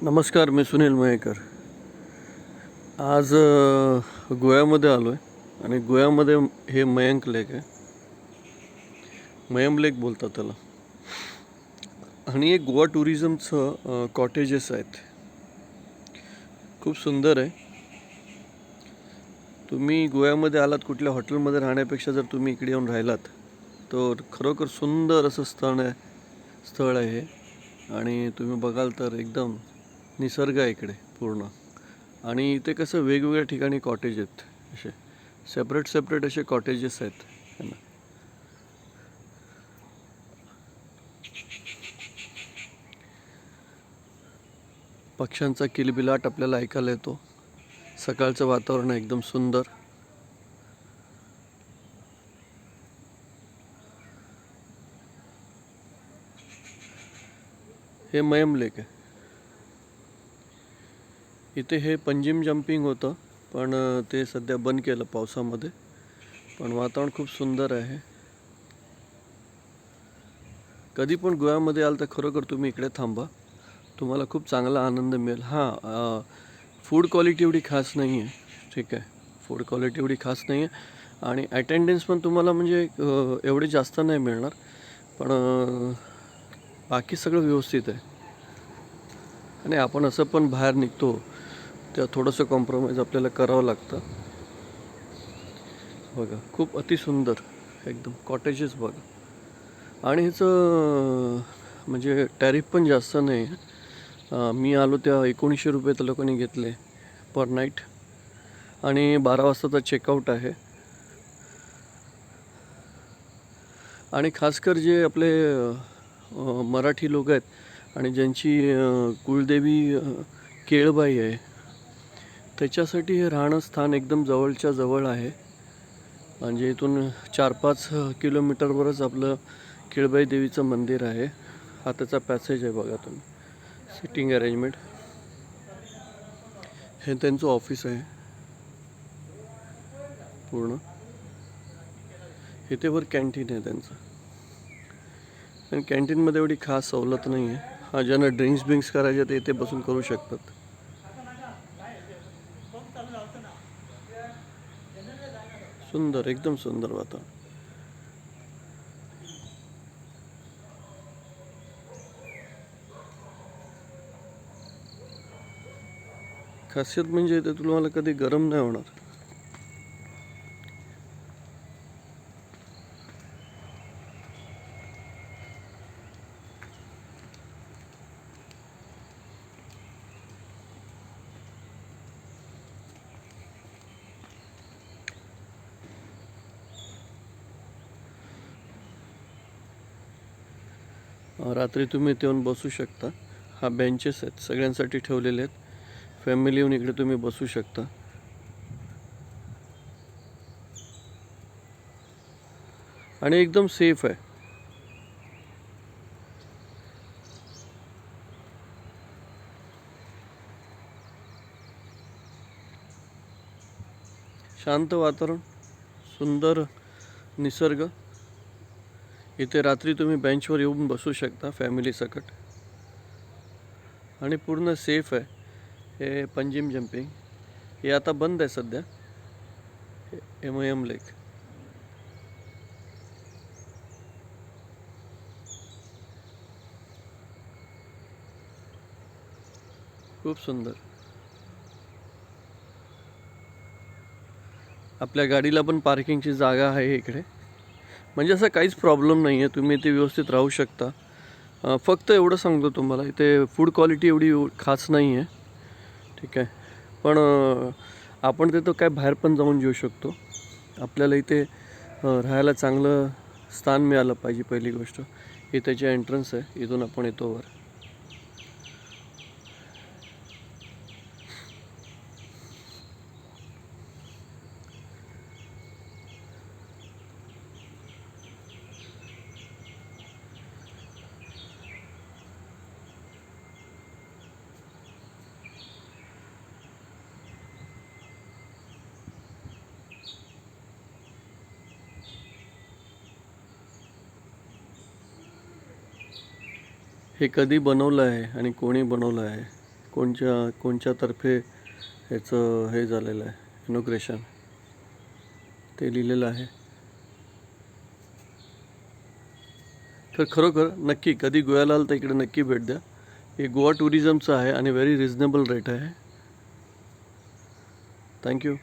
नमस्कार, मी सुनील मयेकर. आज गोव्यामध्ये आलो आहे आणि गोव्यामध्ये हे मयंक लेक आहे. मयम लेक बोलतात त्याला. आणि एक गोवा टुरिझमचं कॉटेजेस आहेत. खूप सुंदर आहे. तुम्ही गोव्यामध्ये आलात कुठल्या हॉटेलमध्ये राहण्यापेक्षा जर तुम्ही इकडे येऊन राहिलात तर खरोखर सुंदर असं स्थळ आहे हे. आणि तुम्ही बघाल तर एकदम निसर्ग आहे इकडे पूर्ण. आणि इथे कसं वेगवेगळ्या ठिकाणी कॉटेज आहेत, असे सेपरेट असे कॉटेजेस आहेत. पक्ष्यांचा किलबिलाट आपल्याला ऐकायला येतो. सकाळचं वातावरण एकदम सुंदर. हे मयम लेक आहे. इथे हे पंजिम जंपिंग होतं, पण ते सध्या बंद केलं पावसामध्ये. पण वातावरण खूप सुंदर आहे. कधी पण गोव्यामध्ये आल तर खरोखर तुम्ही इकडे थांबा, तुम्हाला खूप चांगला आनंद मिळेल. फूड क्वालिटी एवढी खास नाही आहे, ठीक आहे. फूड क्वालिटी एवढी खास नाही आहे आणि अटेंडन्स पण तुम्हाला म्हणजे एवढे जास्त नाही मिळणार, पण बाकी सगळं व्यवस्थित आहे. आणि आपण असं पण बाहेर निघतो तेव्हा थोडंसं कॉम्प्रोमाइज आपल्याला करावं लागतं. बघा, खूप अतिसुंदर एकदम कॉटेजेस बघा. आणि ह्याचं म्हणजे टॅरिफ पण जास्त नाही. मी आलो तेव्हा 1900 रुपये तर लोकांनी घेतले पर नाईट. आणि 12 वाजताचा चेकआउट आहे. आणि खासकर जे आपले मराठी लोक आहेत आणि ज्यांची कुलदेवी केळबाई आहे, त्याच्यासाठी हे राहणं स्थान एकदम जवळच्या जवळ आहे. म्हणजे इथून 4-5 किलोमीटरवरच आपलं केळबाई देवीचं मंदिर आहे. हा त्याचा पॅसेज आहे बघा तुम्ही. Sitting arrangement. हे त्यांचं ऑफिस आहे पूर्ण. इथे वर कॅन्टीन आहे त्यांचं. आणि कॅन्टीनमध्ये एवढी खास सवलत नाही आहे. ज्यांना ड्रिंक्स करायचे ते इथे बसून करू शकतात. सुंदर, एकदम सुंदर वातावरण. खासियत म्हणजे इथे तुम्हाला कधी गरम नाही होणार. रात्री तुम्ही इथे येऊन बसू शकता. हा बेंचेस आहेत, सगळ्यांसाठी ठेवलेले आहेत. फॅमिली येऊन इकडे तुम्ही बसू शकता. आणि एकदम सेफ आहे. शांत वातावरण, सुंदर निसर्ग. इथे रात्री तुम्ही बेंचवर येऊन बसू शकता फॅमिली सकट. आणि पूर्ण सेफ आहे. हे पंजिम जंपिंग हे आता बंद आहे सध्या. मयम लेक खूप सुंदर. आपल्या गाडीला पण पार्किंगची जागा आहे इकडे. म्हणजे असं काहीच प्रॉब्लेम नाही आहे. तुम्ही इथे व्यवस्थित राहू शकता. फक्त एवढं सांगतो तुम्हाला, इथे फूड क्वालिटी एवढी खास नाही आहे, ठीक आहे. पण आपण तिथं काय बाहेर पण जाऊन जेवू शकतो. आपल्याला इथे राहायला चांगलं स्थान मिळालं पाहिजे. पहिली गोष्ट हे त्याचे एंट्रन्स आहे, इथून आपण येतो वर. हे कधी बनवलं आहे आणि कोणी बनवलं आहे कोणच्यातर्फे ह्याचं हे झालेलं आहे इनॉग्रेशन ते लिहिलेलं आहे. तर खरोखर नक्की कधी गोव्याला आलं तर इकडे नक्की भेट द्या. हे गोवा टुरिझमचं आहे आणि व्हेरी रिजनेबल रेट आहे. थँक्यू.